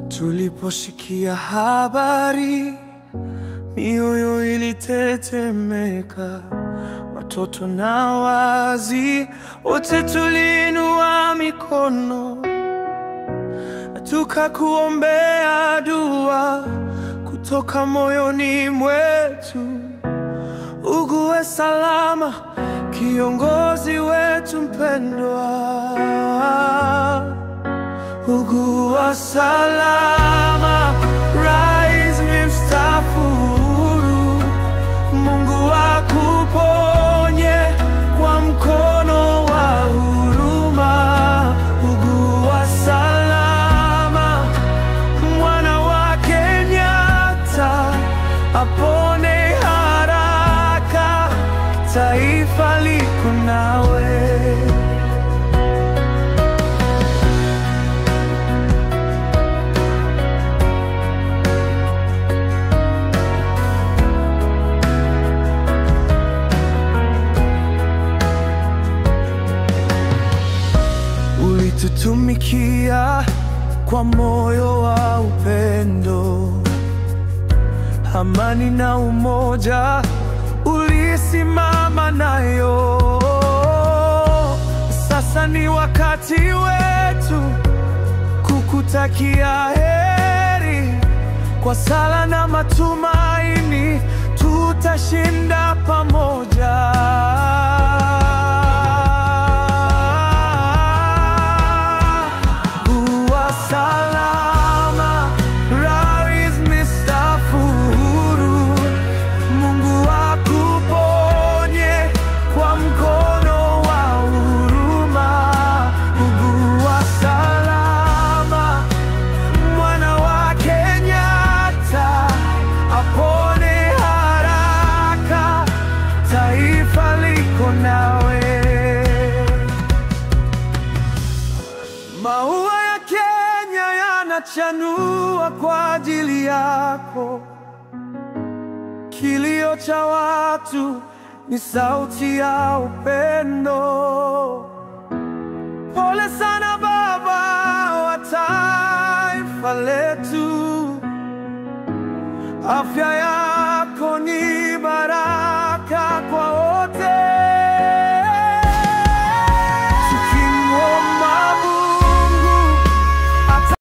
Tuliposikia habari, mioyo ilitetemeka. Watoto na wazee wote tuliinua mikono, tukakuombea dua kutoka moyoni mwetu. Ugue salama, kiongozi wetu mpendwa. Ugua salama, Rais mstaafu Uhuru. Mungu akuponye kwa mkono wa huruma. Ugua salama, mwana wa Kenyatta. Apone haraka, taifa liko nawe. Ulitutumikia kwa moyo wa upendo, amani na umoja ulisimama nayo. Sasa ni wakati wetu kukutakia heri. Kwa sala na matumaini tutashinda pamoja. Maua ya Kenya yanachanua kwa ajili yako. Kilio cha watu ni sauti ya upendo. Pole sana baba wa taifa letu. Afya